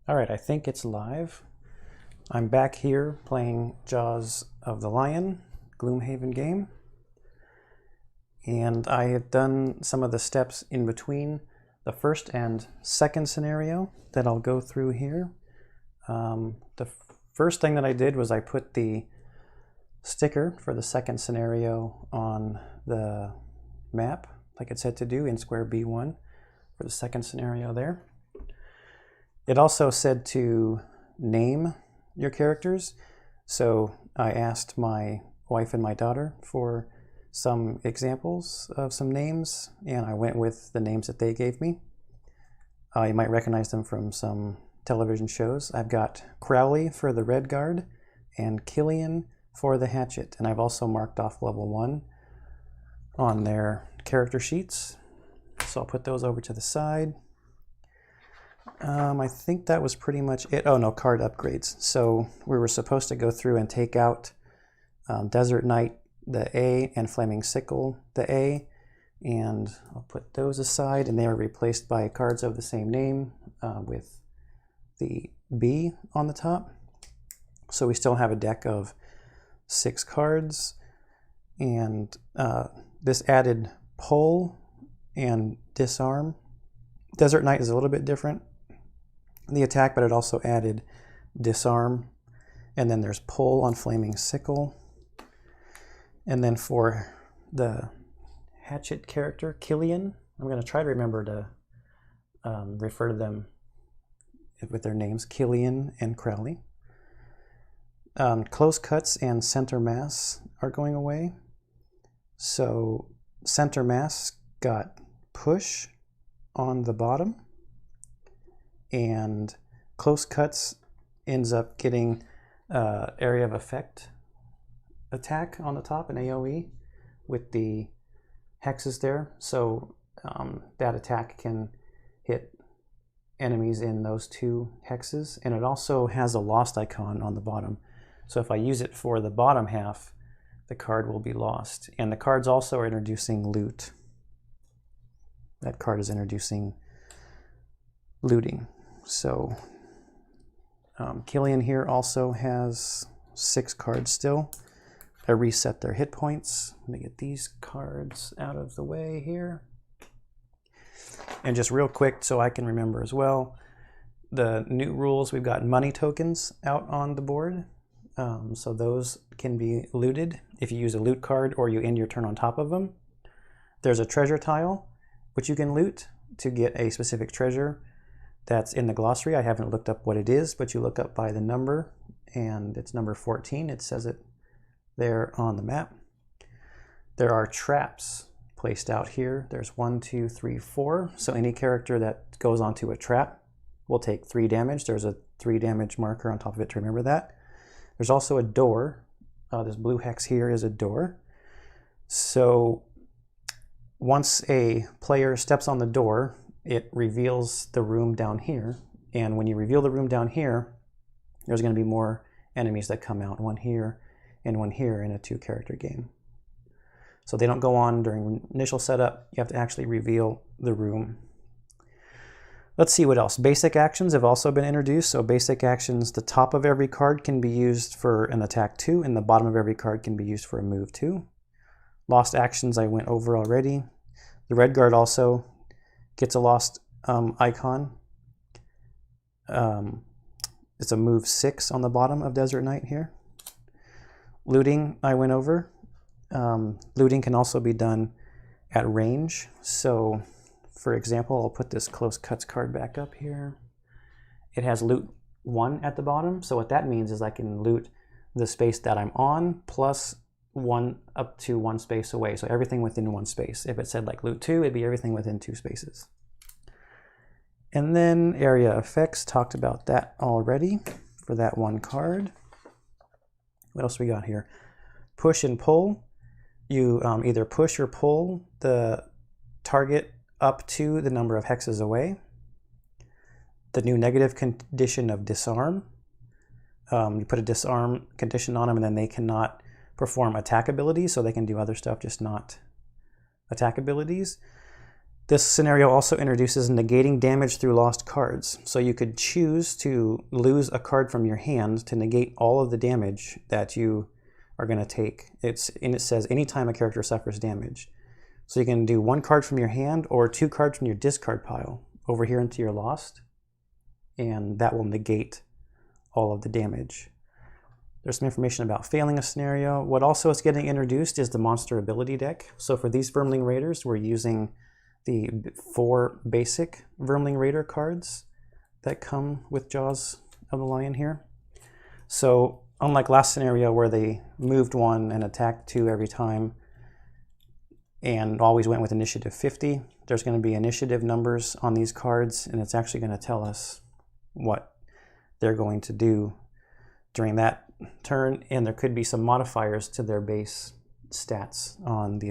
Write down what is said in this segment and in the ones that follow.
All right, I think it's live. I'm back here playing Jaws of the Lion, Gloomhaven game. And I have done some of the steps in between the first and second scenario that I'll go through here. The first thing that I did was I put the sticker for the second scenario on the map, like it said to do in square B1 for the second scenario there. It also said to name your characters, so I asked my wife and my daughter for some examples of some names, and I went with the names that they gave me. You might recognize them from some television shows. I've got Crowley for the Red Guard and Killian for the Hatchet, and I've also marked off level 1 on their character sheets, so I'll put those over to the side. I think that was pretty much it. Oh no, card upgrades. So we were supposed to go through and take out Desert Knight, the A, and Flaming Sickle, the A, and I'll put those aside, and they are replaced by cards of the same name with the B on the top. So we still have a deck of 6 cards, and this added pull and disarm. Desert Knight is a little bit different, the attack, but it also added disarm, and then there's pull on Flaming Sickle. And then for the Hatchet character, Killian, I'm going to try to remember to refer to them with their names, Killian and Crowley. Close cuts and center mass are going away. So center mass got push on the bottom, and close cuts ends up getting area of effect attack on the top, an AoE with the hexes there. So that attack can hit enemies in those 2 hexes, and it also has a lost icon on the bottom. So if I use it for the bottom half, the card will be lost. And the cards also are introducing loot. That card is introducing looting. So Killian here also has 6 cards still. I reset their hit points. Let me get these cards out of the way here. And just real quick so I can remember as well, the new rules, we've got money tokens out on the board. So those can be looted if you use a loot card or you end your turn on top of them. There's a treasure tile which you can loot to get a specific treasure that's in the glossary. I haven't looked up what it is, but you look up by the number, and it's number 14. It says it there on the map. There are traps placed out here. There's 1, 2, 3, 4. So any character that goes onto a trap will take 3 damage. There's a 3 damage marker on top of it to remember that. There's also a door. This blue hex here is a door. So once a player steps on the door, it reveals the room down here. And when you reveal the room down here, there's going to be more enemies that come out, 1 here and 1 here in a 2-character game. So they don't go on during initial setup. You have to actually reveal the room. Let's see what else. Basic actions have also been introduced. So basic actions, the top of every card can be used for an attack 2, and the bottom of every card can be used for a move 2. Lost actions I went over already. The Red Guard also gets a lost icon. It's a move 6 on the bottom of Desert Knight here. Looting I went over. Looting can also be done at range. So for example, I'll put this close cuts card back up here. It has loot 1 at the bottom. So what that means is I can loot the space that I'm on plus 1 up to 1 space away. So everything within 1 space. If it said like loot 2, it'd be everything within 2 spaces. And then area effects, talked about that already for that 1 card. What else we got here? Push and pull. You either push or pull the target up to the number of hexes away. The new negative condition of disarm. You put a disarm condition on them, and then they cannot perform attack abilities, so they can do other stuff, just not attack abilities. This scenario also introduces negating damage through lost cards. So you could choose to lose a card from your hand to negate all of the damage that you are going to take. It says anytime a character suffers damage. So you can do 1 card from your hand or 2 cards from your discard pile over here into your lost, and that will negate all of the damage. There's some information about failing a scenario. What also is getting introduced is the monster ability deck. So for these Vermling Raiders, we're using the 4 basic Vermling Raider cards that come with Jaws of the Lion here. So unlike last scenario where they moved 1 and attacked 2 every time and always went with initiative 50, there's going to be initiative numbers on these cards, and it's actually going to tell us what they're going to do during that turn, and there could be some modifiers to their base stats on the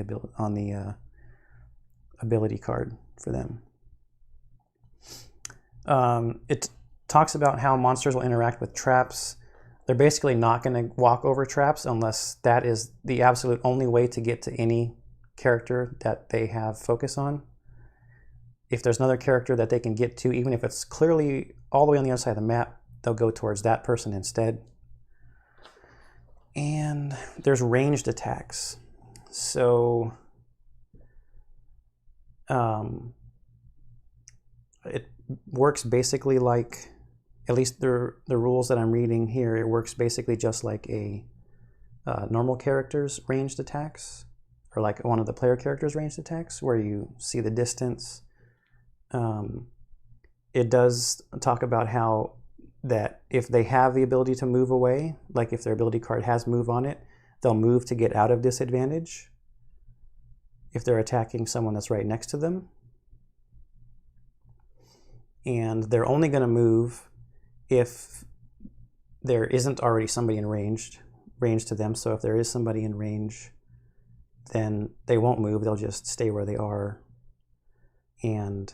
ability card for them. It talks about how monsters will interact with traps. They're basically not going to walk over traps unless that is the absolute only way to get to any character that they have focus on. If there's another character that they can get to, even if it's clearly all the way on the other side of the map, they'll go towards that person instead. And there's ranged attacks. So it works basically like, at least the rules that I'm reading here, it works basically just like a normal character's ranged attacks, or like one of the player character's ranged attacks, where you see the distance. It does talk about how that if they have the ability to move away, like if their ability card has move on it, they'll move to get out of disadvantage if they're attacking someone that's right next to them. And they're only going to move if there isn't already somebody in range to them. So if there is somebody in range, then they won't move. They'll just stay where they are and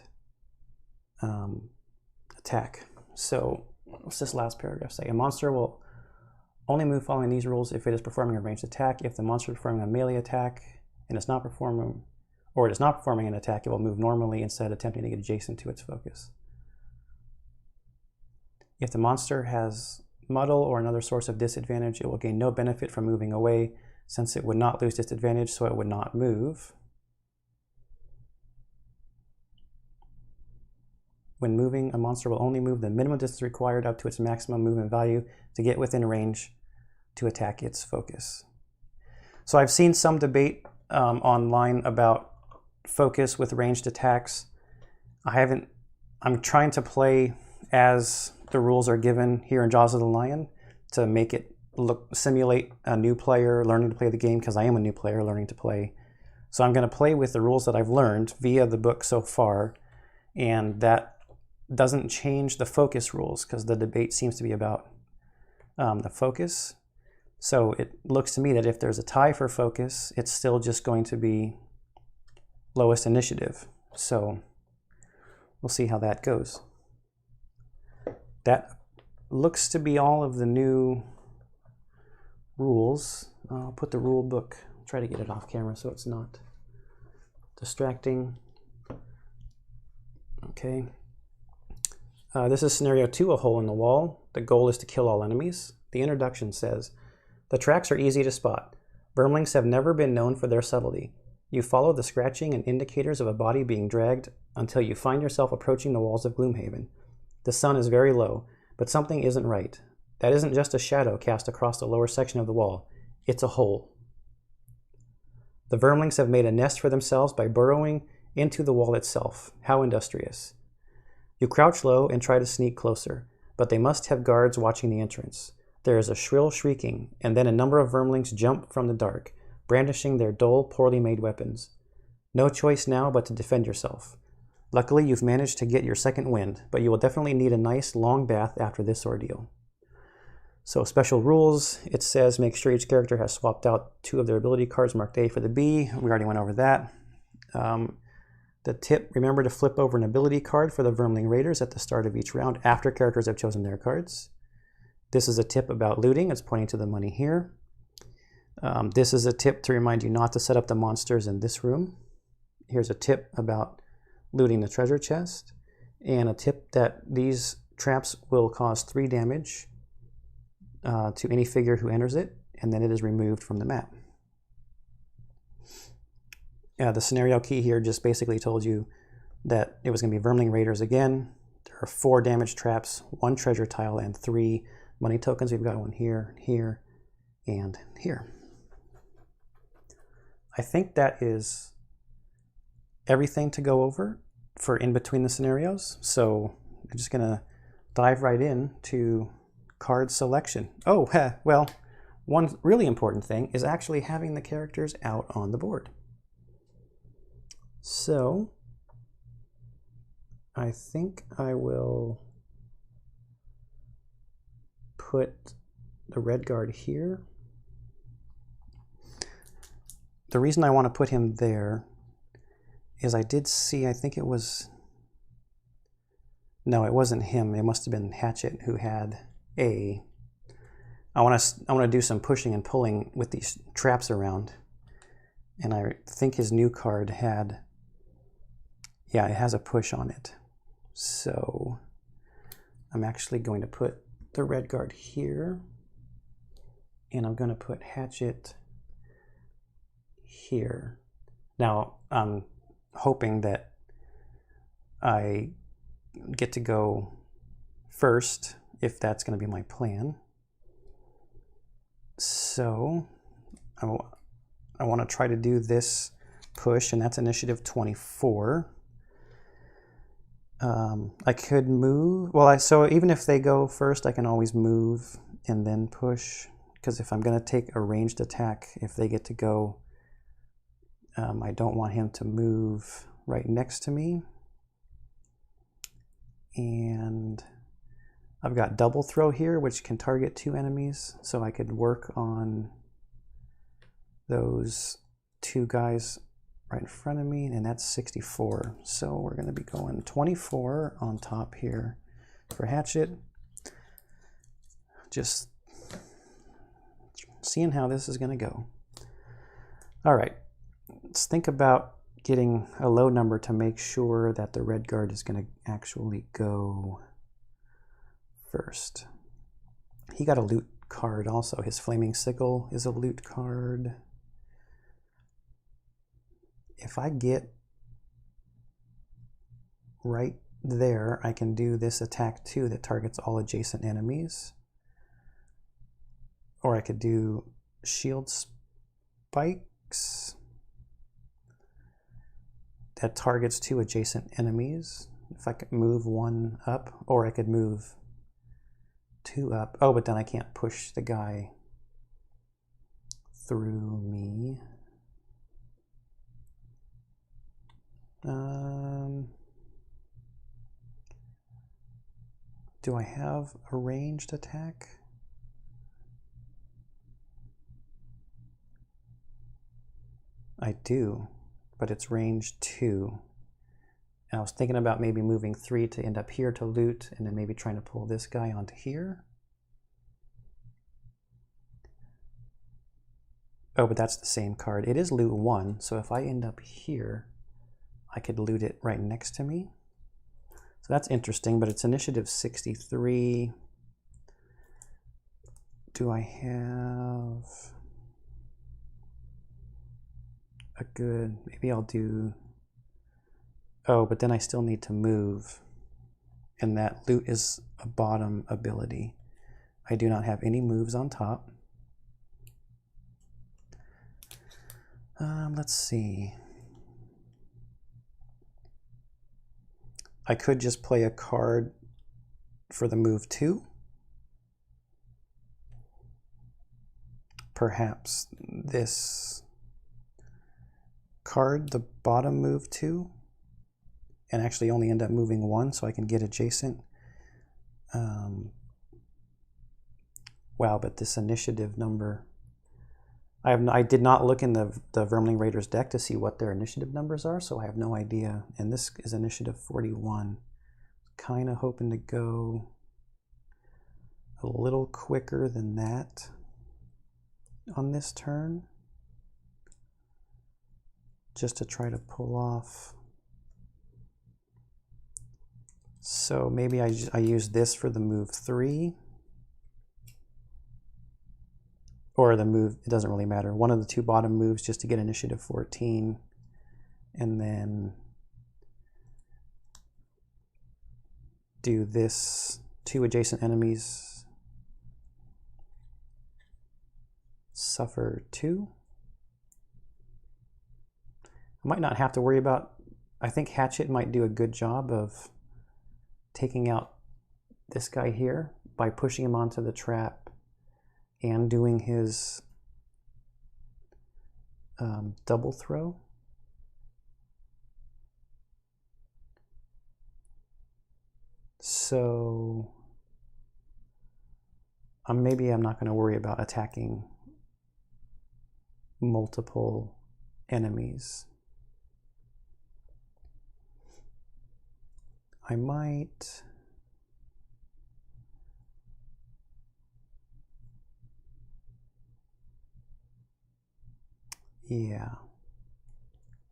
attack. So what's this last paragraph say? A monster will only move following these rules if it is performing a ranged attack. If the monster is performing a melee attack and it's not performing, or it is not performing an attack, it will move normally instead of attempting to get adjacent to its focus. If the monster has muddle or another source of disadvantage, it will gain no benefit from moving away, since it would not lose disadvantage, so it would not move. When moving, a monster will only move the minimum distance required up to its maximum movement value to get within range to attack its focus. So I've seen some debate online about focus with ranged attacks. I'm trying to play as the rules are given here in Jaws of the Lion to make it simulate a new player learning to play the game, because I am a new player learning to play. So I'm going to play with the rules that I've learned via the book so far, and that doesn't change the focus rules because the debate seems to be about the focus. So it looks to me that if there's a tie for focus, it's still just going to be lowest initiative. So we'll see how that goes. That looks to be all of the new rules. I'll put the rule book, try to get it off camera so it's not distracting. Okay. This is scenario 2, a hole in the wall. The goal is to kill all enemies. The introduction says, the tracks are easy to spot. Vermlings have never been known for their subtlety. You follow the scratching and indicators of a body being dragged until you find yourself approaching the walls of Gloomhaven. The sun is very low, but something isn't right. That isn't just a shadow cast across the lower section of the wall. It's a hole. The Vermlings have made a nest for themselves by burrowing into the wall itself. How industrious. You crouch low and try to sneak closer, but they must have guards watching the entrance. There is a shrill shrieking, and then a number of Vermlings jump from the dark, brandishing their dull, poorly made weapons. No choice now but to defend yourself. Luckily, you've managed to get your second wind, but you will definitely need a nice, long bath after this ordeal. So special rules, it says make sure each character has swapped out 2 of their ability cards marked A for the B. We already went over that. The tip, remember to flip over an ability card for the Vermling Raiders at the start of each round after characters have chosen their cards. This is a tip about looting. It's pointing to the money here. This is a tip to remind you not to set up the monsters in this room. Here's a tip about looting the treasure chest. And a tip that these traps will cause 3 damage to any figure who enters it, and then it is removed from the map. The scenario key here just basically told you that it was going to be Vermling Raiders again. There are 4 damage traps, 1 treasure tile, and 3 money tokens. We've got one here, here, and here. I think that is everything to go over for in between the scenarios. So I'm just going to dive right in to card selection. Oh, well, one really important thing is actually having the characters out on the board. So I think I will put the red guard here. The reason I want to put him there is I did see, I think it was, no, it wasn't him. It must have been Hatchet who had a, I want to do some pushing and pulling with these traps around. And I think his new card had, yeah, it has a push on it. So I'm actually going to put the red guard here, and I'm going to put Hatchet here. Now I'm hoping that I get to go first, if that's going to be my plan. So I want to try to do this push, and that's initiative 24. I could move, well, so even if they go first, I can always move and then push, because if I'm going to take a ranged attack, if they get to go, I don't want him to move right next to me. And I've got double throw here, which can target 2 enemies, so I could work on those 2 guys right in front of me, and that's 64. So we're going to be going 24 on top here for Hatchet. Just seeing how this is going to go. All right, let's think about getting a low number to make sure that the red guard is going to actually go first. He got a loot card also. His Flaming Sickle is a loot card. If I get right there, I can do this attack too that targets all adjacent enemies. Or I could do Shield Spikes that targets 2 adjacent enemies. If I could move 1 up, or I could move 2 up. Oh, but then I can't push the guy through me. Do I have a ranged attack? I do, but it's range 2. And I was thinking about maybe moving 3 to end up here to loot, and then maybe trying to pull this guy onto here. Oh, but that's the same card. It is loot 1, so if I end up here, I could loot it right next to me. So that's interesting, but it's initiative 63. Do I have a good, maybe I'll do, oh, but then I still need to move, and that loot is a bottom ability. I do not have any moves on top. Let's see. I could just play a card for the move 2. Perhaps this card, the bottom move 2, and actually only end up moving 1 so I can get adjacent. Wow, but this initiative number, I did not look in the Vermling Raiders deck to see what their initiative numbers are, so I have no idea. And this is initiative 41. Kind of hoping to go a little quicker than that on this turn, just to try to pull off So maybe I use this for the move 3. Or the move, it doesn't really matter. One of the two bottom moves just to get initiative 14. And then do this 2 adjacent enemies suffer 2. I might not have to worry about, I think Hatchet might do a good job of taking out this guy here by pushing him onto the trap and doing his double throw. So maybe I'm not going to worry about attacking multiple enemies. I might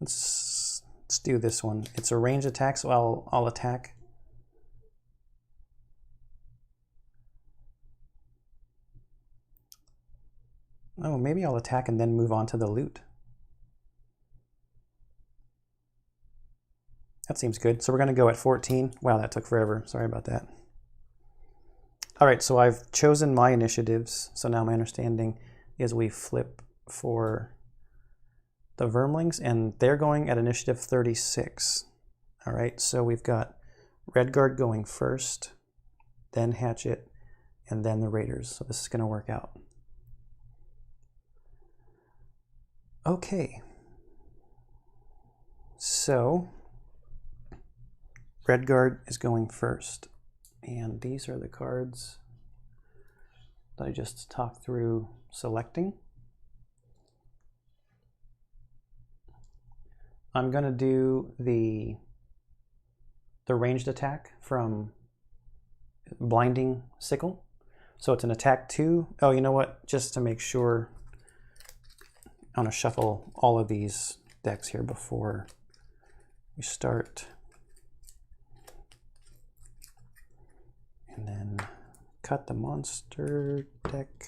let's do this one. It's a range attack, so I'll attack. Oh, maybe I'll attack and then move on to the loot. That seems good. So we're going to go at 14. Wow, that took forever. Sorry about that. All right, so I've chosen my initiatives. So now my understanding is we flip for the Vermlings, and they're going at initiative 36. All right, so we've got Redguard going first, then Hatchet, and then the Raiders. So this is going to work out. Okay. So Redguard is going first, and these are the cards that I just talked through selecting. I'm going to do the ranged attack from Blinding Sickle. So it's an attack 2. Oh, you know what? Just to make sure, I want to shuffle all of these decks here before we start. And then cut the monster deck.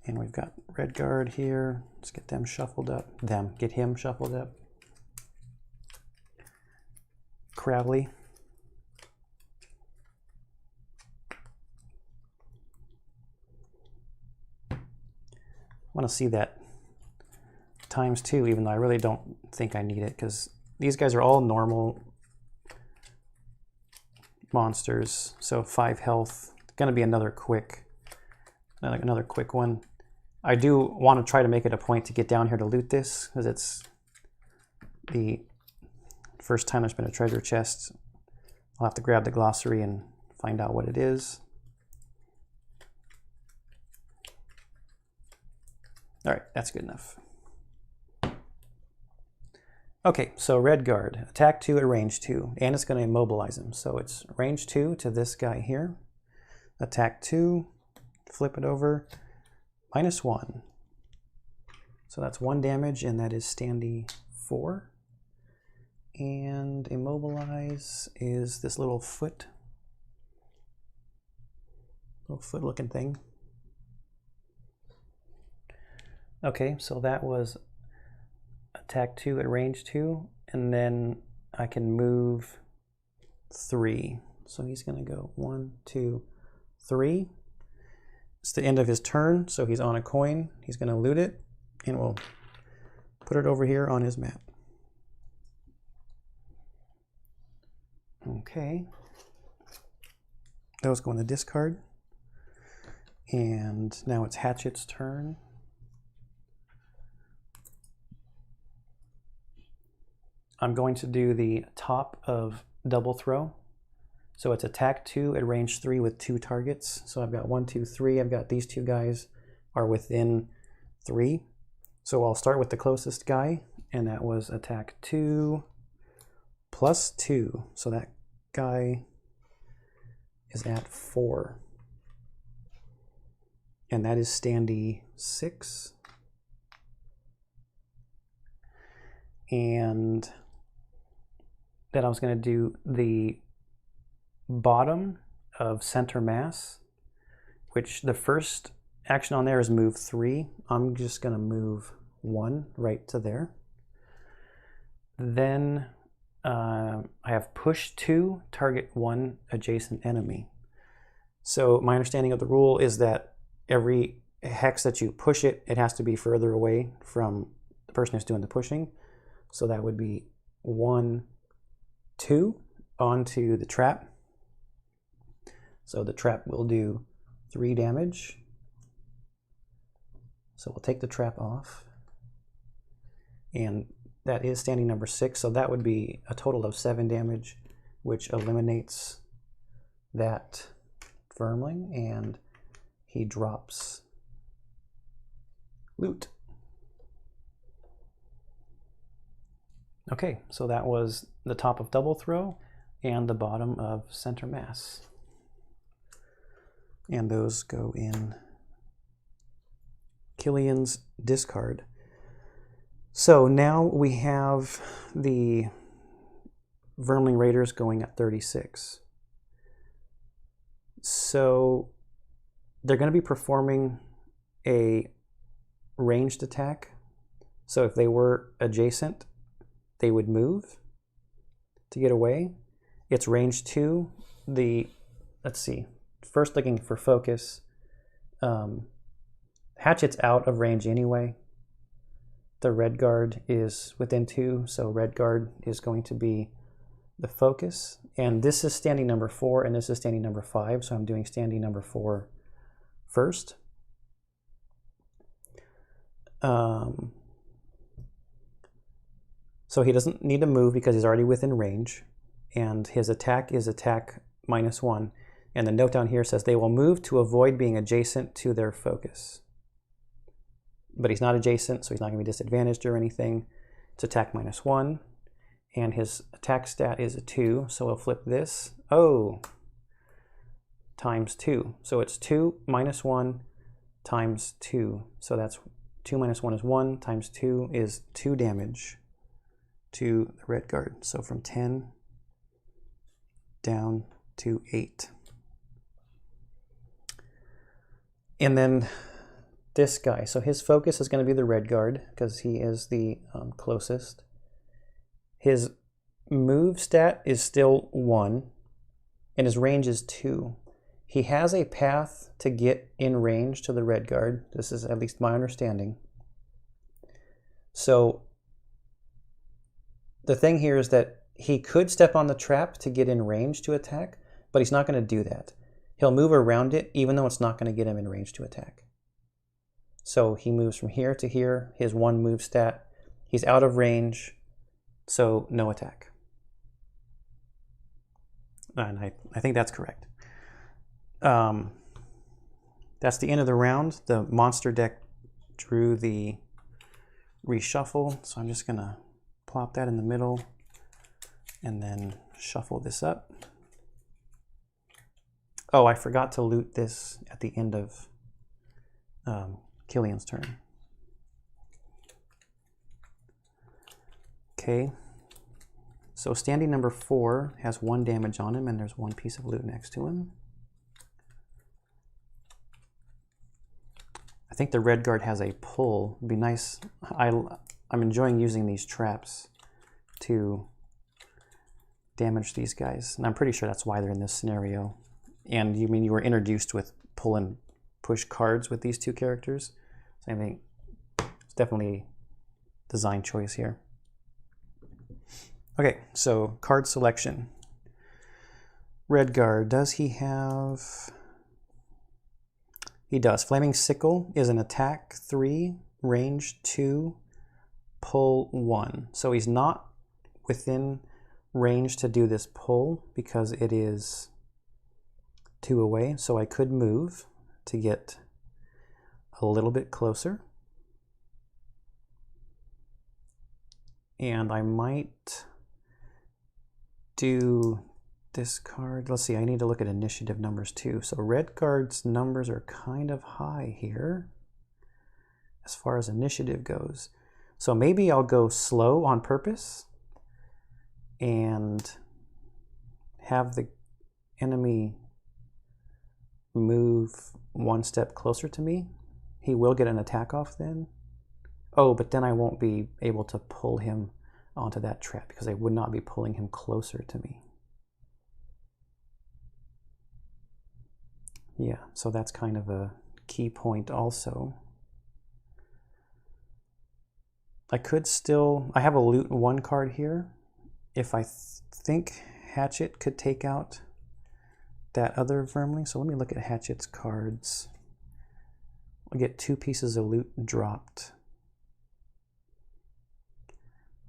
And we've got Redguard here. Let's get them shuffled up. Get him shuffled up. Crowley. I want to see that ×2, even though I really don't think I need it, because these guys are all normal monsters. So 5 health. It's going to be another quick one. I do want to try to make it a point to get down here to loot this, because it's the first time there's been a treasure chest. I'll have to grab the glossary and find out what it is. All right, that's good enough. Okay, so Redguard, attack 2 at range 2, and it's going to immobilize him. So it's range 2 to this guy here. Attack 2, flip it over, -1. So that's 1 damage, and that is standy 4. And immobilize is this little foot looking thing. Okay, so that was attack 2 at range 2, and then I can move 3. So he's going to go 1, 2, 3. It's the end of his turn, so he's on a coin. He's going to loot it, and we'll put it over here on his map. Okay. Those go in the discard. And now it's Hatchet's turn. I'm going to do the top of double throw. So it's attack 2 at range 3 with 2 targets. So I've got 1, 2, 3. I've got these 2 guys are within 3. So I'll start with the closest guy, and that was attack 2 +2. So that guy is at 4. And that is standy 6. And then I was going to do the bottom of center mass, which the first action on there is move 3. I'm just going to move 1 right to there. Then I have push 2, target 1 adjacent enemy. So my understanding of the rule is that every hex that you push it, it has to be further away from the person who's doing the pushing. So that would be 1, 2 onto the trap. So the trap will do 3 damage. So we'll take the trap off. And that is standing number 6. So that would be a total of 7 damage, which eliminates that firmling, and he drops loot. Okay, so that was the top of double throw and the bottom of center mass. And those go in Killian's discard. So now we have the Vermling Raiders going at 36. So they're going to be performing a ranged attack. So if they were adjacent, they would move to get away. It's range 2. Let's see, first looking for focus. Hatchet's out of range anyway. The red guard is within 2, so red guard is going to be the focus. And this is standing number 4, and this is standing number 5, so I'm doing standing number 4 first. So he doesn't need to move because he's already within range, and his attack is attack -1. And the note down here says they will move to avoid being adjacent to their focus. But he's not adjacent, so he's not going to be disadvantaged or anything. It's attack -1, and his attack stat is a 2, so we'll flip this. Oh, times 2. So it's 2 minus 1 times 2. So that's 2 minus 1 is 1, times 2 is 2 damage to the red guard. So from 10 down to 8. And then this guy, so his focus is going to be the red guard because he is the closest. His move stat is still 1 and his range is 2. He has a path to get in range to the red guard. This is at least my understanding. So the thing here is that he could step on the trap to get in range to attack, but he's not going to do that. He'll move around it even though it's not going to get him in range to attack. So he moves from here to here, his 1 move stat. He's out of range, so no attack. And I think that's correct. That's the end of the round. The monster deck drew the reshuffle, so I'm just going to plop that in the middle and then shuffle this up. Oh, I forgot to loot this at the end of Killian's turn. Okay, so standing number 4 has 1 damage on him, and there's 1 piece of loot next to him. I think the red guard has a pull. It'd be nice. I'm enjoying using these traps to damage these guys, and I'm pretty sure that's why they're in this scenario. And you mean you were introduced with pull and push cards with these 2 characters? So I think it's definitely a design choice here. Okay, so card selection. Red guard, does he have... He does. Flaming Sickle is an attack 3, range 2, pull 1. So he's not within range to do this pull because it is 2 away. So I could move to get a little bit closer. And I might do this card. Let's see, I need to look at initiative numbers too. So red guard's numbers are kind of high here as far as initiative goes. So maybe I'll go slow on purpose and have the enemy move one step closer to me, he will get an attack off then. Oh, but then I won't be able to pull him onto that trap because I would not be pulling him closer to me. Yeah, so that's kind of a key point also. I could still, I have a loot 1 card here. If I think Hatchet could take out that other Vermling, so let me look at Hatchet's cards. I'll get 2 pieces of loot dropped.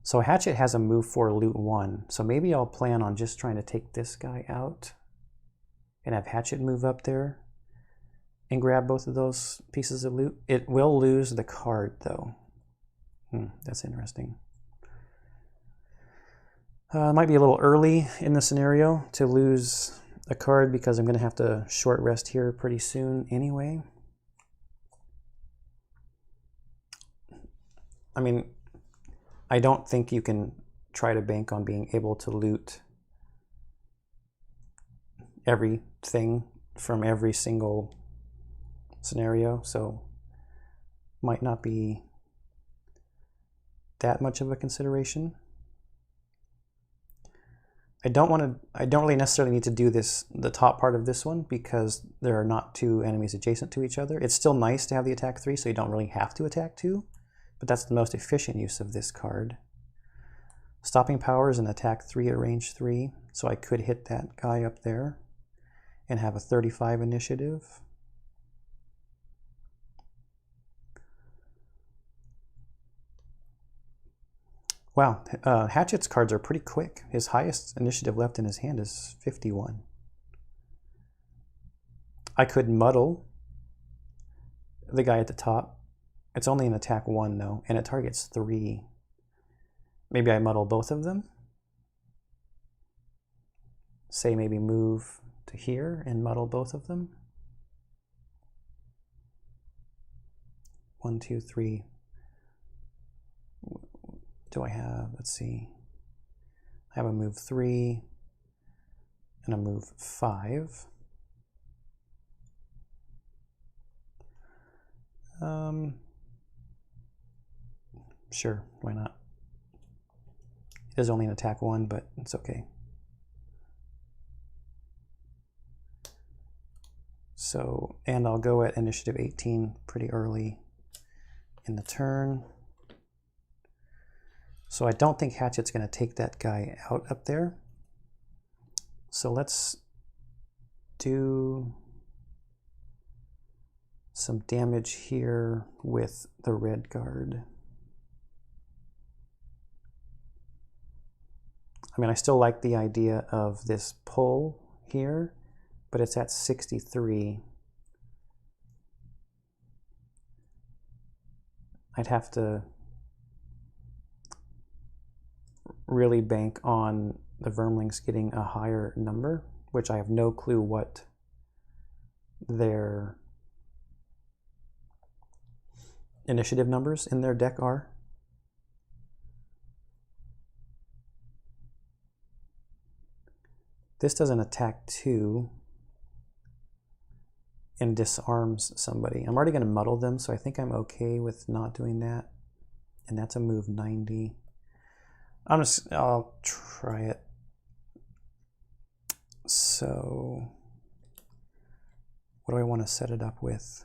So Hatchet has a move for loot 1, so maybe I'll plan on just trying to take this guy out and have Hatchet move up there and grab both of those pieces of loot. It will lose the card though. That's interesting. It might be a little early in the scenario to lose a card because I'm going to have to short rest here pretty soon anyway. I mean, I don't think you can try to bank on being able to loot everything from every single scenario, so might not be that much of a consideration. I don't really necessarily need to do the top part of this one because there are not 2 enemies adjacent to each other. It's still nice to have the attack 3, so you don't really have to attack 2, but that's the most efficient use of this card. Stopping power is an attack 3 at range 3, so I could hit that guy up there and have a 35 initiative. Wow, Hatchet's cards are pretty quick. His highest initiative left in his hand is 51. I could muddle the guy at the top. It's only an attack 1 though, and it targets 3. Maybe I muddle both of them. Say maybe move to here and muddle both of them. 1, 2, 3. Do I have, let's see, I have a move 3 and a move 5. Sure, why not? It is only an attack 1, but it's okay. So, and I'll go at initiative 18 pretty early in the turn. So I don't think Hatchet's going to take that guy out up there. So let's do some damage here with the red guard. I mean, I still like the idea of this pull here, but it's at 63. I'd have to really bank on the Vermlings getting a higher number, which I have no clue what their initiative numbers in their deck are. This does an attack 2 and disarms somebody. I'm already going to muddle them, so I think I'm okay with not doing that. And that's a move 90. I'll try it. So what do I want to set it up with?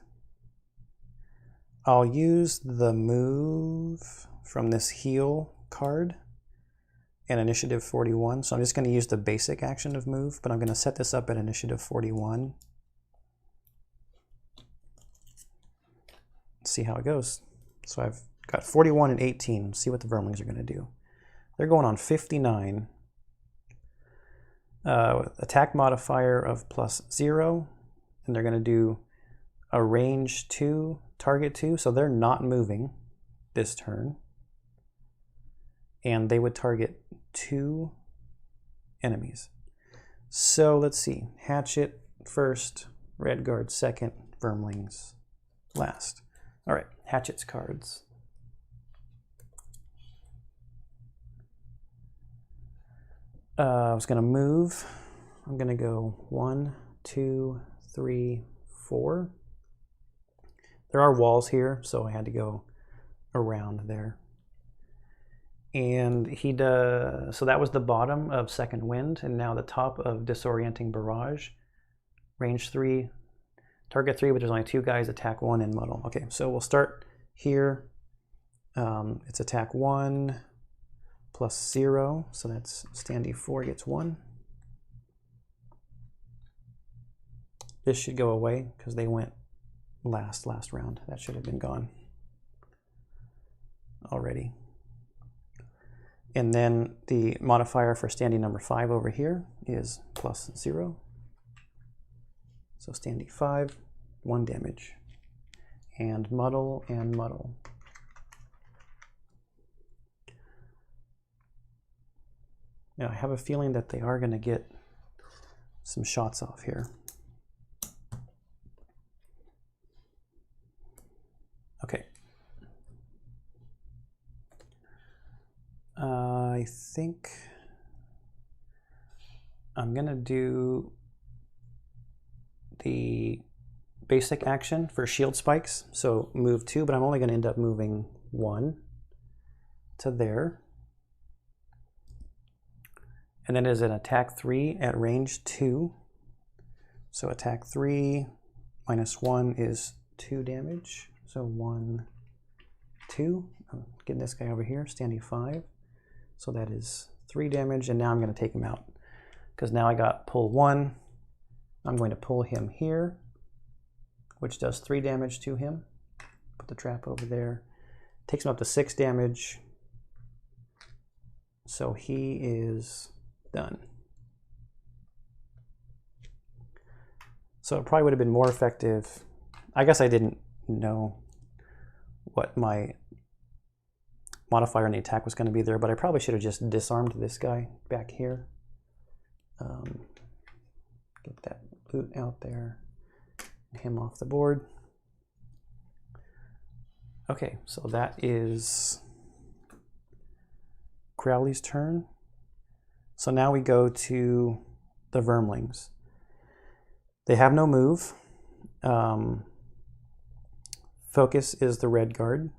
I'll use the move from this heal card and initiative 41. So I'm just going to use the basic action of move, but I'm going to set this up at initiative 41. See how it goes. So I've got 41 and 18. See what the Vermlings are going to do. They're going on 59. Attack modifier of +0. And they're going to do a range 2, target 2. So they're not moving this turn. And they would target 2 enemies. So let's see. Hatchet first, Redguard second, Vermlings last. All right, Hatchet's cards. I was going to move I'm going to go 1, 2, 3, 4. There are walls here, so I had to go around there. And he does, so that was the bottom of Second Wind, and now the top of Disorienting Barrage. Range 3, target 3, but there's only 2 guys, attack 1 and muddle. Okay, so we'll start here. It's attack 1 plus 0, so that's standy 4 gets 1. This should go away because they went last round. That should have been gone already. And then the modifier for standy number 5 over here is plus 0. So standy 5, 1 damage. And muddle and muddle. Now I have a feeling that they are going to get some shots off here. Okay. I think I'm going to do the basic action for shield spikes. So move 2, but I'm only going to end up moving 1 to there. And then there's an attack 3 at range 2. So attack 3 minus 1 is 2 damage. So 1, 2. I'm getting this guy over here, standing 5. So that is 3 damage, and now I'm going to take him out. Because now I got pull 1. I'm going to pull him here, which does 3 damage to him. Put the trap over there. Takes him up to 6 damage. So he is done. So it probably would have been more effective. I guess I didn't know what my modifier on the attack was going to be there, but I probably should have just disarmed this guy back here. Get that loot out there, him off the board. Okay, so that is Crowley's turn. So now we go to the Vermlings. They have no move. Focus is the red guard.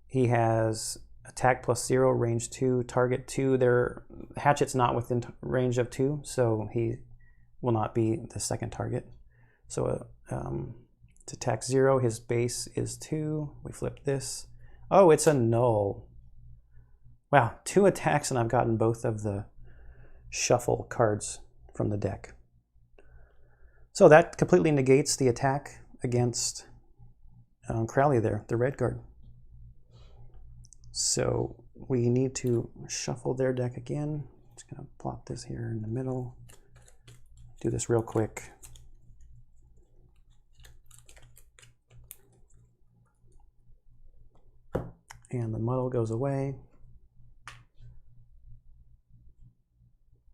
He has attack plus 0, range 2, target 2. Their hatchet's not within range of 2, so he will not be the second target. So it's attack 0. His base is 2. We flip this. Oh, it's a null. Wow, 2 attacks and I've gotten both of the shuffle cards from the deck. So that completely negates the attack against Crowley there, the red guard. So we need to shuffle their deck again. Just gonna plot this here in the middle. Do this real quick. And the muddle goes away.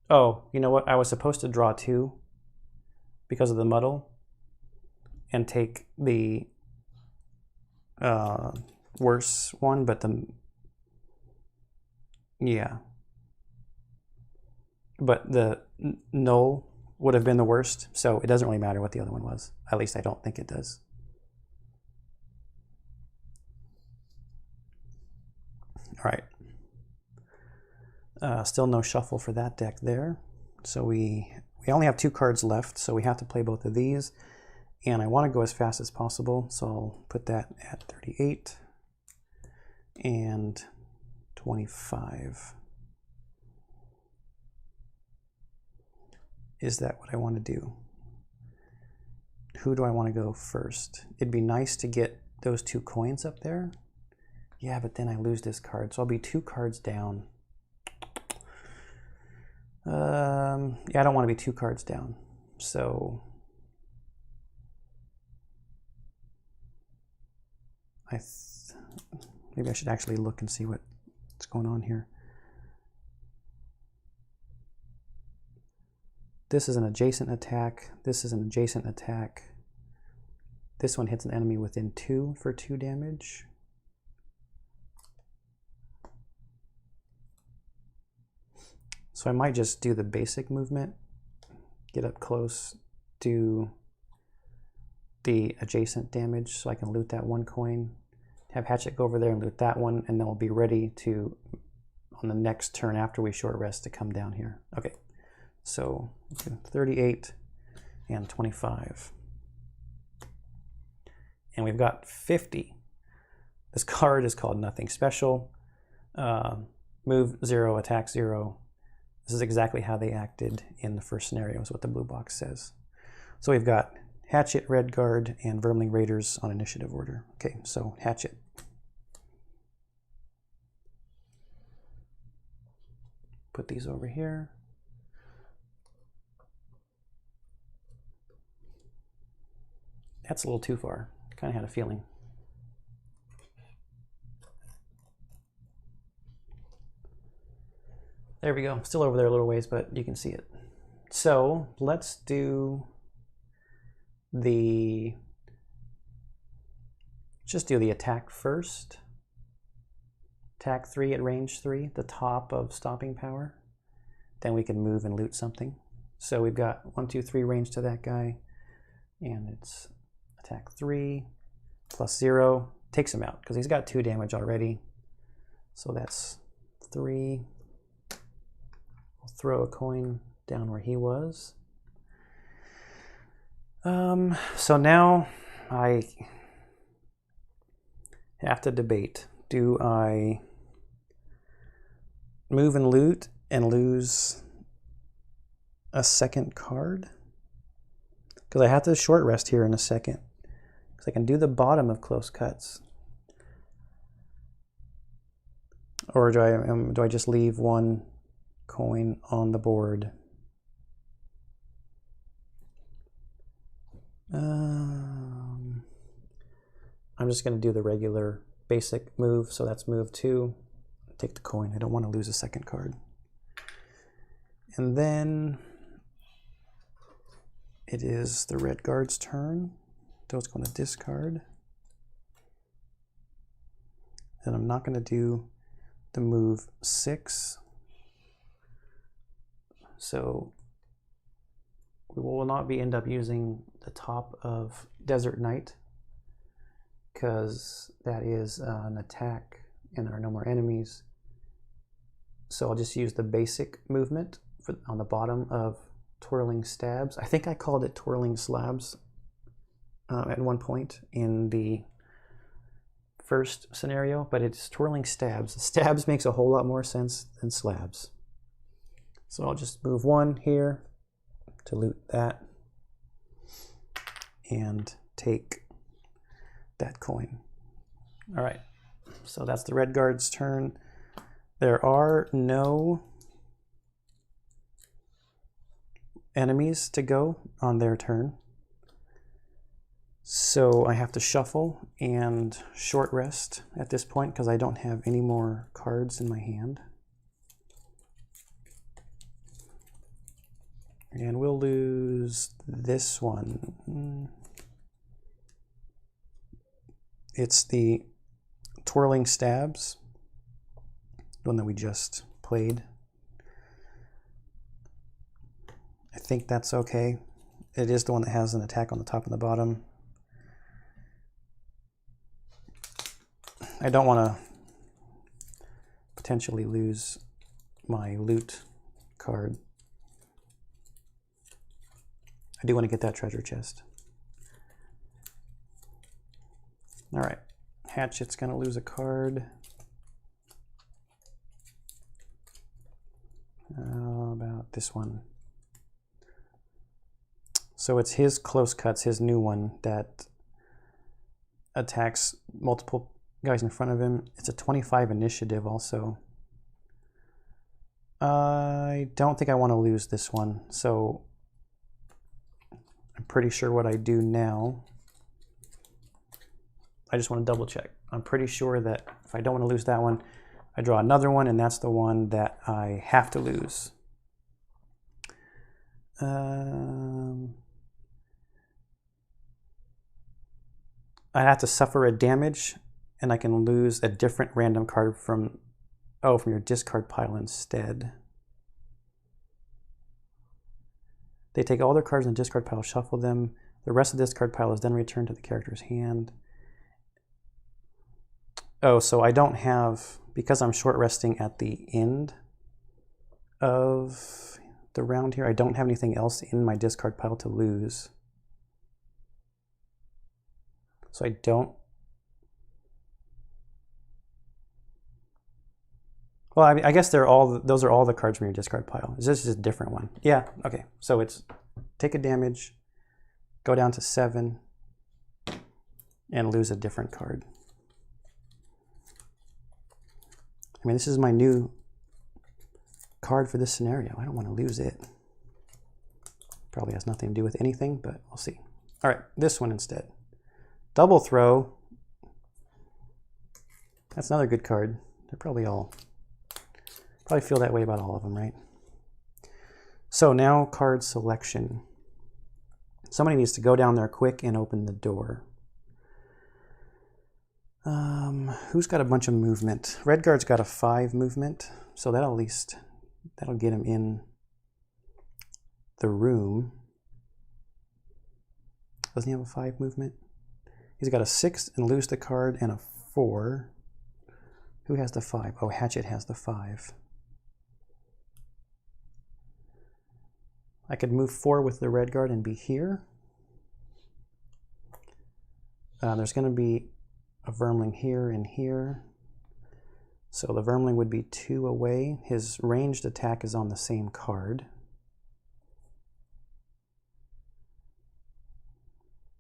Oh, you know what? I was supposed to draw 2 because of the muddle and take the worse one, but but the null would have been the worst, so it doesn't really matter what the other one was. At least I don't think it does. All right. Still no shuffle for that deck there. So we only have 2 cards left, so we have to play both of these. And I want to go as fast as possible, so I'll put that at 38 and 25. Is that what I want to do? Who do I want to go first? It'd be nice to get those 2 coins up there. Yeah, but then I lose this card, so I'll be 2 cards down. Yeah, I don't want to be 2 cards down. So maybe I should actually look and see what's going on here. This is an adjacent attack. This is an adjacent attack. This one hits an enemy within 2 for 2 damage. So So I might just do the basic movement, get up close, do the adjacent damage so I can loot that one coin, have Hatchet go over there and loot that one, and then we'll be ready to, on the next turn after we short rest, to come down here. Okay, so 38 and 25. And we've got 50. This card is called Nothing Special. Move 0, attack 0. This is exactly how they acted in the first scenario, is what the blue box says. So we've got Hatchet, Red Guard, and Vermling Raiders on initiative order. Okay, so Hatchet. Put these over here. That's a little too far. Kind of had a feeling. There we go. Still over there a little ways, but you can see it. So let's do just do the attack first. Attack 3 at range 3, the top of stopping power. Then we can move and loot something. So we've got 1, 2, 3 range to that guy. And it's attack 3 plus 0. Takes him out because he's got 2 damage already. So that's 3. We'll throw a coin down where he was. So now I have to debate. Do I move and loot and lose a second card? Because I have to short rest here in a second. Because I can do the bottom of close cuts. Or do I just leave one coin on the board? I'm just going to do the regular basic move, so that's move 2. Take the coin. I don't want to lose a second card. And then it is the Red Guard's turn. So it's going to discard. And I'm not going to do the move 6. So we will not end up using the top of Desert Knight, because that is an attack and there are no more enemies. So I'll just use the basic movement on the bottom of Twirling Stabs. I think I called it Twirling Slabs at one point in the first scenario, but it's Twirling Stabs. Stabs makes a whole lot more sense than slabs. So I'll just move 1 here to loot that and take that coin. All right, so that's the Red Guard's turn. There are no enemies to go on their turn. So I have to shuffle and short rest at this point because I don't have any more cards in my hand. And we'll lose this one. It's the Twirling Stabs, the one that we just played. I think that's okay. It is the one that has an attack on the top and the bottom. I don't want to potentially lose my loot card. I do want to get that treasure chest. All right, Hatchet's going to lose a card. How about this one? So it's his close cuts, his new one, that attacks multiple guys in front of him. It's a 25 initiative also. I don't think I want to lose this one, so I'm pretty sure what I do now, I just want to double check. I'm pretty sure that if I don't want to lose that one, I draw another one, and that's the one that I have to lose. I have to suffer a damage, and I can lose a different random card from your discard pile instead. They take all their cards in the discard pile, shuffle them. The rest of the discard pile is then returned to the character's hand. Oh, so I don't have, because I'm short resting at the end of the round here, I don't have anything else in my discard pile to lose. So I don't. Well, I guess those are all the cards from your discard pile. Is this just a different one? Yeah, okay. So it's take a damage, go down to 7, and lose a different card. I mean, this is my new card for this scenario. I don't want to lose it. Probably has nothing to do with anything, but we'll see. All right, this one instead. Double throw. That's another good card. They're probably feel that way about all of them, right? So now card selection. Somebody needs to go down there quick and open the door. Who's got a bunch of movement? Redguard's got a 5 movement, so that'll get him in the room. Doesn't he have a 5 movement? He's got a 6 and lose the card and a 4. Who has the 5? Oh, Hatchet has the 5. I could move 4 with the Redguard and be here. There's going to be a Vermling here and here. So the Vermling would be 2 away. His ranged attack is on the same card.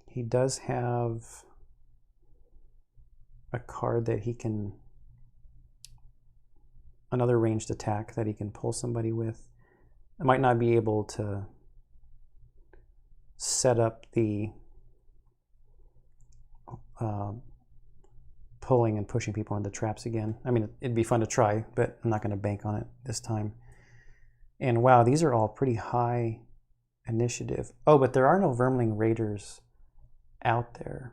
He does have a card that he can, another ranged attack that he can pull somebody with. I might not be able to set up the pulling and pushing people into traps again. I mean, it'd be fun to try, but I'm not going to bank on it this time. And wow, these are all pretty high initiative. Oh, but there are no Vermling Raiders out there.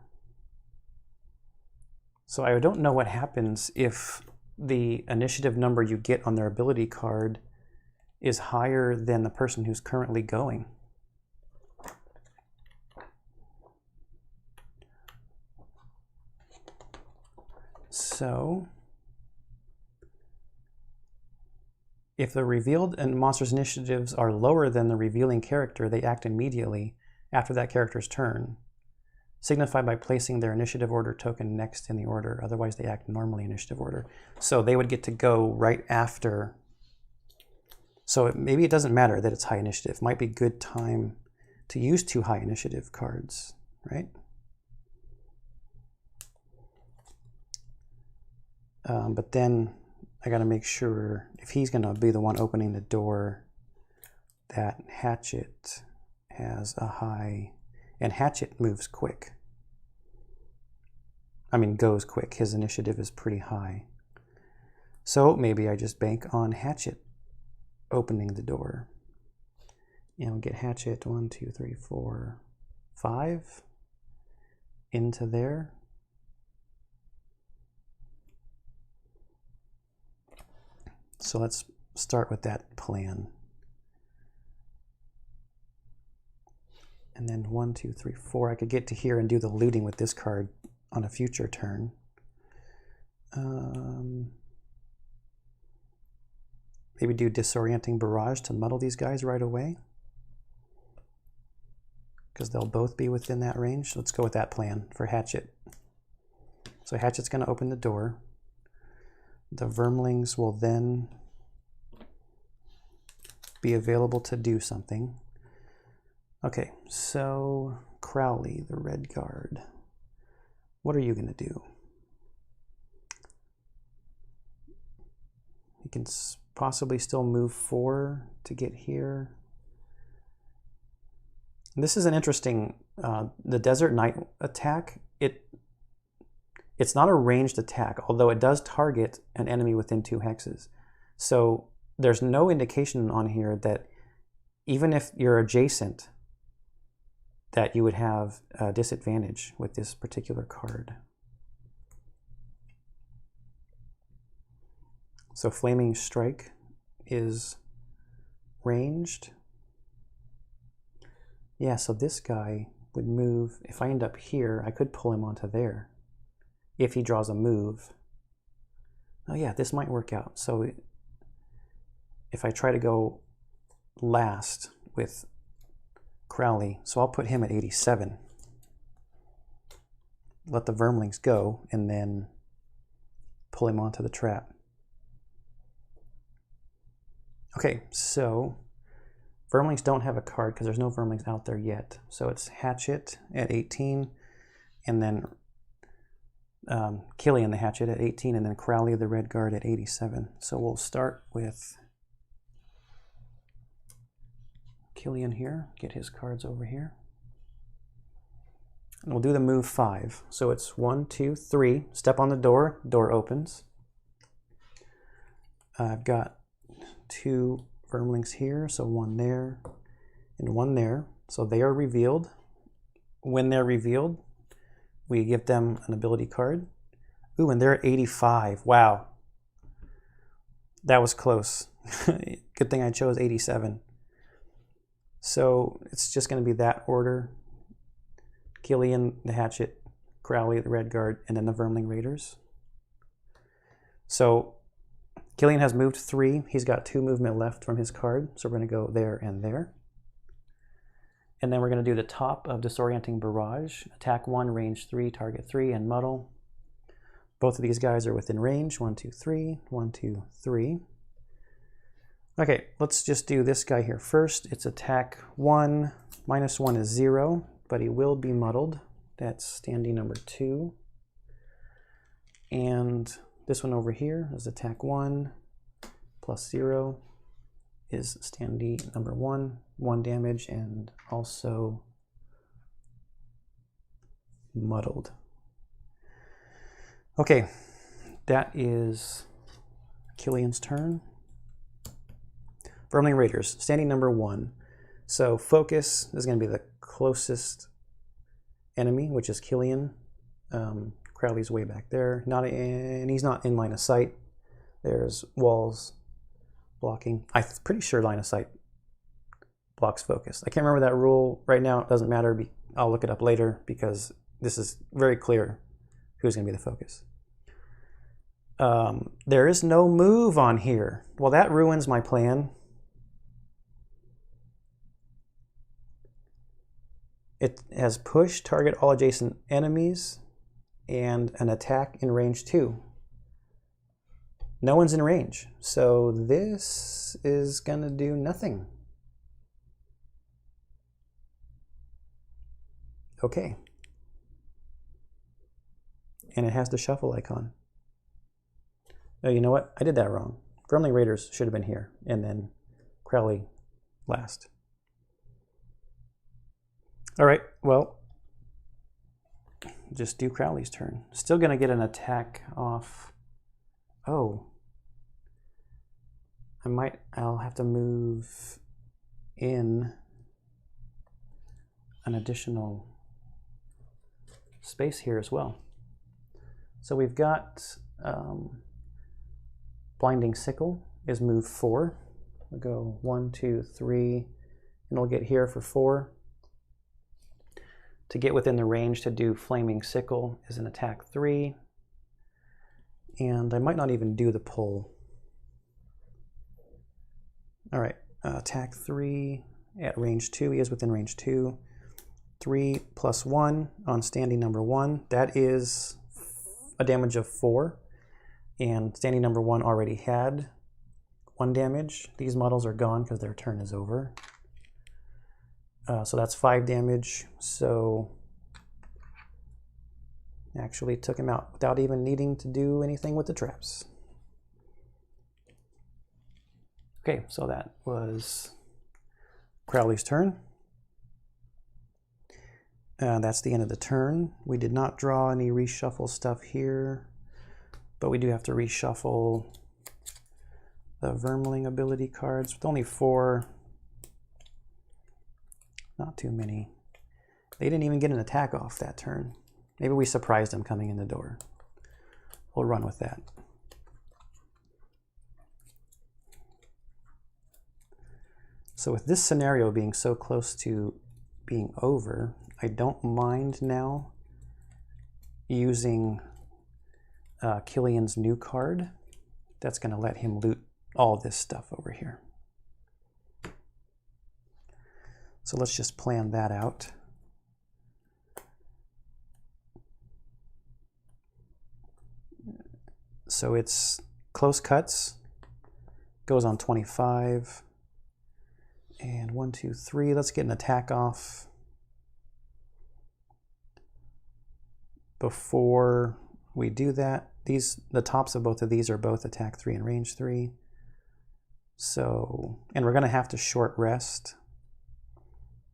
So I don't know what happens if the initiative number you get on their ability card is higher than the person who's currently going. So if the revealed and monster's initiatives are lower than the revealing character, they act immediately after that character's turn, signified by placing their initiative order token next in the order. Otherwise, they act normally in initiative order. So they would get to go right after. So maybe it doesn't matter that it's high initiative. It might be a good time to use 2 high initiative cards, right? But then I got to make sure if he's going to be the one opening the door, that Hatchet has a high, and Hatchet moves quick. I mean, goes quick. His initiative is pretty high. So maybe I just bank on Hatchet opening the door. And we'll get Hatchet 1, 2, 3, 4, 5 into there. So let's start with that plan. And then 1, 2, 3, 4. I could get to here and do the looting with this card on a future turn. Maybe do Disorienting Barrage to muddle these guys right away, because they'll both be within that range. Let's go with that plan for Hatchet. So Hatchet's going to open the door. The Vermlings will then be available to do something. Okay, so Crowley, the Redguard. What are you going to do? You can possibly still move 4 to get here. And this is an interesting, the Desert Knight attack, it's not a ranged attack, although it does target an enemy within 2 hexes. So there's no indication on here that even if you're adjacent, that you would have a disadvantage with this particular card. So Flaming Strike is ranged. Yeah, so this guy would move. If I end up here, I could pull him onto there if he draws a move. Oh yeah, this might work out. So if I try to go last with Crowley, so I'll put him at 87. Let the Vermlings go, and then pull him onto the trap. Okay, so Vermlings don't have a card because there's no Vermlings out there yet. So it's Hatchet at 18, and then Killian the Hatchet at 18, and then Crowley the Red Guard at 87. So we'll start with Killian here, get his cards over here. And we'll do the move 5. So it's 1, 2, 3. Step on the door, door opens. I've got 2 Vermlings here, so 1 there and 1 there. So they are revealed. When they're revealed, we give them an ability card. Ooh, and they're at 85. Wow. That was close. Good thing I chose 87. So it's just going to be that order. Killian the Hatchet, Crowley the Red Guard, and then the Vermling Raiders. So Killian has moved 3. He's got 2 movement left from his card. So we're going to go there and there. And then we're going to do the top of Disorienting Barrage. Attack 1, range 3, target 3, and muddle. Both of these guys are within range. 1, 2, 3. 1, 2, 3. Okay, let's just do this guy here first. It's attack 1. -1 is 0, but he will be muddled. That's standing number 2. And this one over here is attack 1 plus 0 is standee number 1, 1 damage, and also muddled. Okay, that is Killian's turn. Vermling Raiders, standing number 1. So focus is going to be the closest enemy, which is Killian. Crowley's way back there, and he's not in line of sight. There's walls blocking. I'm pretty sure line of sight blocks focus. I can't remember that rule right now. It doesn't matter. I'll look it up later because this is very clear who's going to be the focus. There is no move on here. Well, that ruins my plan. It has push, target all adjacent enemies, and an attack in range 2. No one's in range, so this is gonna do nothing. Okay. And it has the shuffle icon. Oh, you know what? I did that wrong. Vermling Raiders should have been here, and then Crowley last. All right, well, just do Crowley's turn. Still gonna get an attack off. Oh. I'll have to move in an additional space here as well. So we've got Blinding Sickle is move 4. We'll go 1, 2, 3, and we'll get here for 4. To get within the range to do Flaming Sickle is an attack 3. And I might not even do the pull. All right, attack 3 at range 2. He is within range 2. 3 plus 1 on standing number 1. That is a damage of 4. And standing number 1 already had 1 damage. These models are gone because their turn is over. So that's 5 damage. So actually took him out without even needing to do anything with the traps. Okay, so that was Crowley's turn. That's the end of the turn. We did not draw any reshuffle stuff here, but we do have to reshuffle the Vermling ability cards with only 4. Not too many. They didn't even get an attack off that turn. Maybe we surprised them coming in the door. We'll run with that. So with this scenario being so close to being over, I don't mind now using Killian's new card. That's going to let him loot all this stuff over here. So let's just plan that out. So it's close cuts, goes on 25. And 1, 2, 3, let's get an attack off. Before we do that, the tops of both of these are both attack 3 and range 3. So, and we're going to have to short rest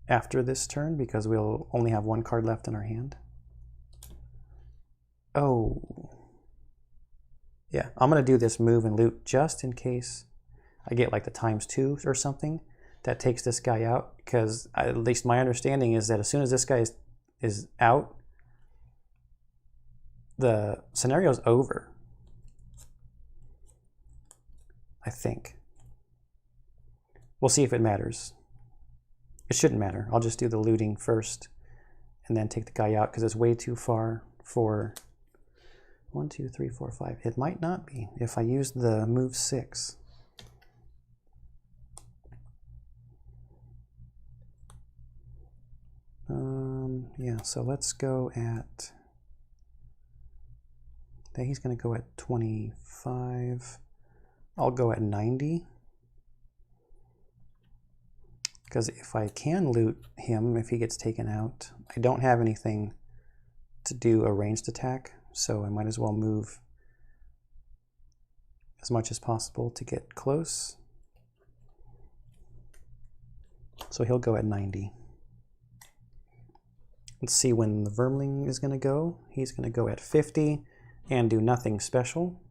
after this turn because we'll only have one card left in our hand. Oh. Yeah, I'm going to do this move and loot just in case I get like the ×2 or something that takes this guy out, because at least my understanding is that as soon as this guy is out, the scenario's over. I think. We'll see if it matters. It shouldn't matter. I'll just do the looting first and then take the guy out because it's way too far for 1, 2, 3, 4, 5. It might not be if I use the move 6. Yeah, so let's go at, he's going to go at 25. I'll go at 90. Because if I can loot him, if he gets taken out, I don't have anything to do a ranged attack, so I might as well move as much as possible to get close. So he'll go at 90. Let's see when the Vermling is going to go. He's going to go at 50 and do nothing special.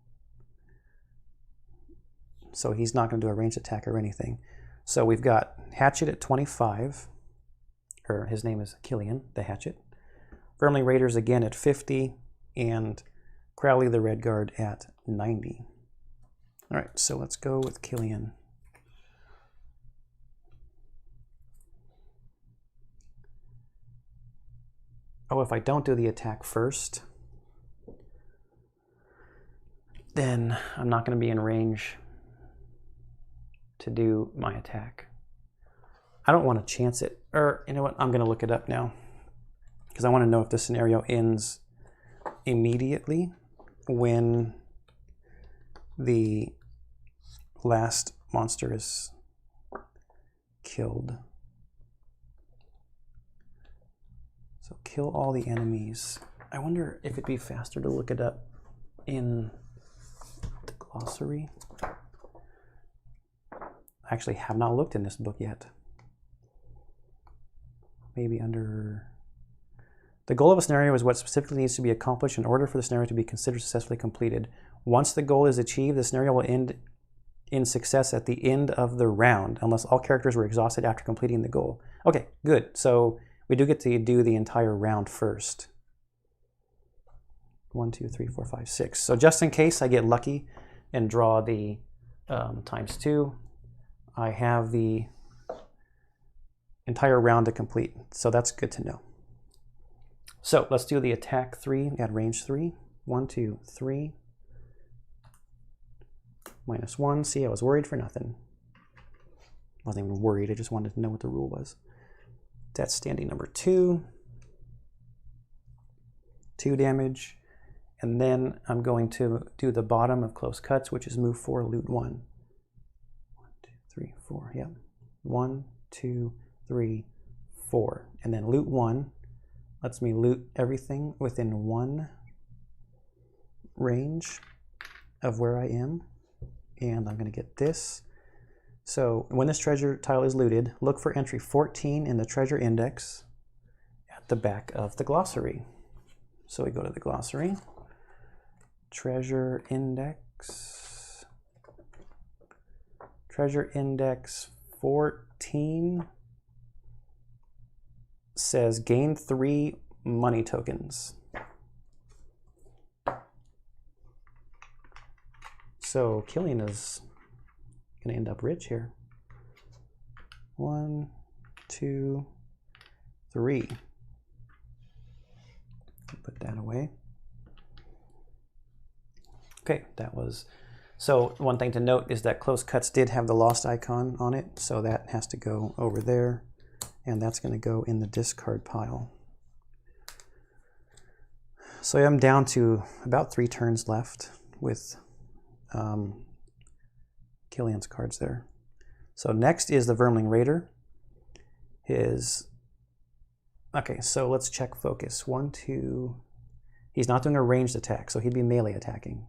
So he's not going to do a ranged attack or anything. So we've got Hatchet at 25, or his name is Killian, the Hatchet. Vermling Raiders again at 50, and Crowley the Red Guard at 90. All right, so let's go with Killian. Oh, if I don't do the attack first, then I'm not going to be in range to do my attack. I don't want to chance it, or you know what, I'm going to look it up now because I want to know if the scenario ends immediately when the last monster is killed. So kill all the enemies. I wonder if it'd be faster to look it up in the glossary. I actually have not looked in this book yet. Maybe under... The goal of a scenario is what specifically needs to be accomplished in order for the scenario to be considered successfully completed. Once the goal is achieved, the scenario will end in success at the end of the round, unless all characters were exhausted after completing the goal. Okay, good. So we do get to do the entire round first. 1, 2, 3, 4, 5, 6. So just in case I get lucky and draw the ×2, I have the entire round to complete. So that's good to know. So let's do the attack 3 at range 3. 1, 2, 3. -1. See, I was worried for nothing. Wasn't even worried, I just wanted to know what the rule was. That's standing number 2. 2 damage. And then I'm going to do the bottom of close cuts, which is move 4, loot 1. 1, 2, 3, 4. Yep. 1, 2, 3, 4. And then loot 1 lets me loot everything within 1 range of where I am. And I'm going to get this. So when this treasure tile is looted, look for entry 14 in the treasure index at the back of the glossary. So we go to the glossary. Treasure index. Treasure index 14 says gain 3 money tokens. So Killian is going to end up rich here. 1, 2, 3. Put that away. Okay, that was... So one thing to note is that close cuts did have the lost icon on it, so that has to go over there, and that's going to go in the discard pile. So I'm down to about 3 turns left with Killian's cards there. So next is the Vermling Raider. Okay, so let's check focus. 1, 2... He's not doing a ranged attack, so he'd be melee attacking.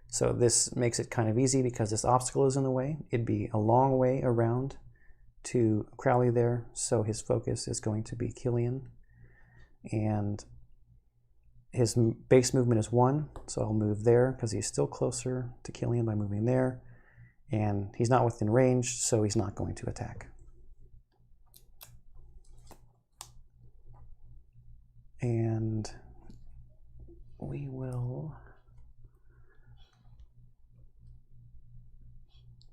So this makes it kind of easy because this obstacle is in the way. It'd be a long way around to Crowley there, so his focus is going to be Killian. And his base movement is 1, so I'll move there because he's still closer to Killian by moving there. And he's not within range, so he's not going to attack. And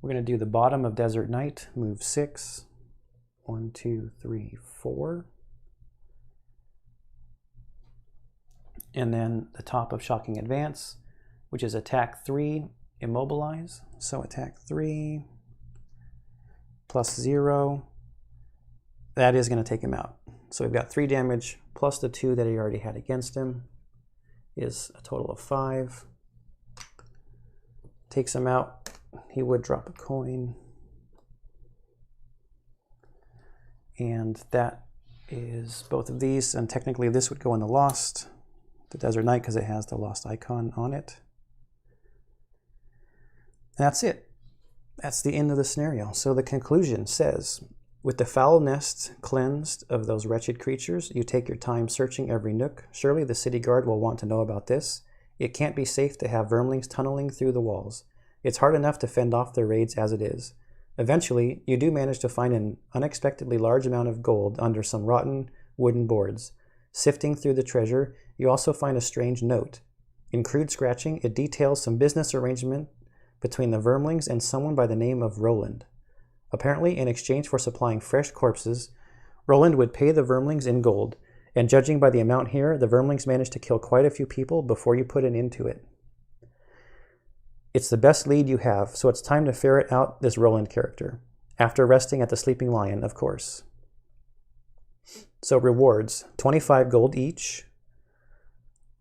we're going to do the bottom of Desert Knight, move 6. 1, 2, 3, 4. And then the top of Shocking Advance, which is attack 3, immobilize. So attack 3 plus 0. That is going to take him out. So we've got 3 damage plus the 2 that he already had against him is a total of 5. Takes him out. He would drop a coin. And that is both of these. And technically this would go in the Lost, the Desert Knight, because it has the Lost icon on it. And that's it. That's the end of the scenario. So the conclusion says, with the foul nest cleansed of those wretched creatures, you take your time searching every nook. Surely the city guard will want to know about this. It can't be safe to have vermlings tunneling through the walls. It's hard enough to fend off their raids as it is. Eventually, you do manage to find an unexpectedly large amount of gold under some rotten wooden boards. Sifting through the treasure, you also find a strange note. In crude scratching, it details some business arrangement between the vermlings and someone by the name of Roland. Apparently, in exchange for supplying fresh corpses, Roland would pay the vermlings in gold, and judging by the amount here, the vermlings managed to kill quite a few people before you put an end to it. It's the best lead you have, so it's time to ferret out this Roland character. After resting at the Sleeping Lion, of course. So rewards, 25 gold each.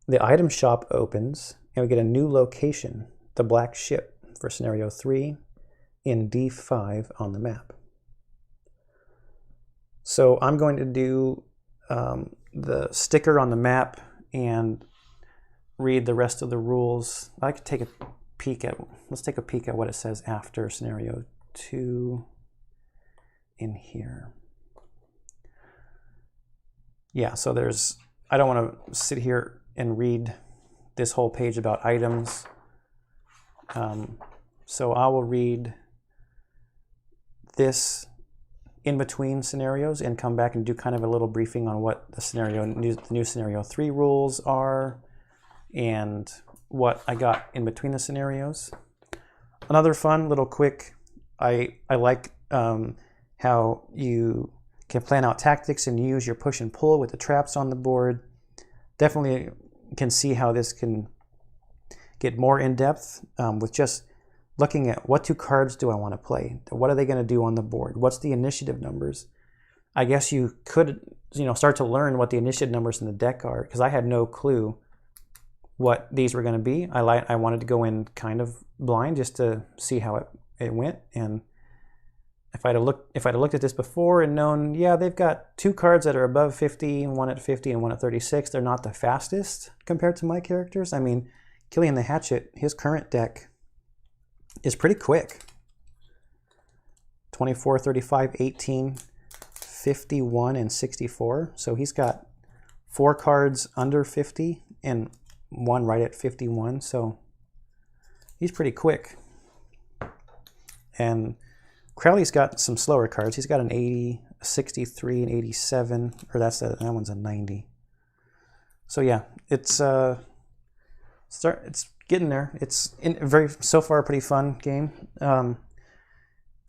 The item shop opens, and we get a new location, the Black Ship, for scenario 3 in D5 on the map. So I'm going to do the sticker on the map and read the rest of the rules. I could take a peek at, let's take a peek at what it says after scenario 2 in here. Yeah, so there's, I don't want to sit here and read this whole page about items. So I will read this in between scenarios and come back and do kind of a little briefing on what the new scenario 3 rules are and what I got in between the scenarios. Another fun little quick, I like how you can plan out tactics and use your push and pull with the traps on the board. Definitely can see how this can get more in depth with just looking at what 2 cards do I want to play? What are they going to do on the board? What's the initiative numbers? I guess you could, start to learn what the initiative numbers in the deck are, because I had no clue what these were going to be. I wanted to go in kind of blind just to see how it went. And if I'd have looked at this before and known, yeah, they've got 2 cards that are above 50, one at 50 and one at 36. They're not the fastest compared to my characters. I mean, Killian the Hatchet, his current deck is pretty quick. 24, 35, 18, 51, and 64. So he's got 4 cards under 50 and 1 right at 51. So he's pretty quick. And Crowley's got some slower cards. He's got an 80, a 63, an 87, or that one's a 90. So yeah, it's getting there. It's so far a pretty fun game. If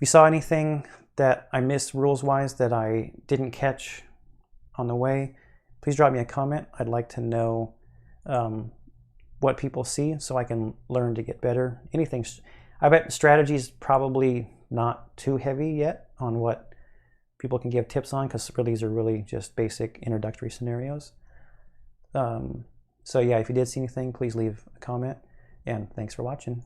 you saw anything that I missed rules-wise that I didn't catch on the way. Please drop me a comment. I'd like to know what people see so I can learn to get better. Anything. I bet strategy's probably not too heavy yet on what people can give tips on, because these are really just basic introductory scenarios. So yeah, if you did see anything, please leave a comment, and thanks for watching.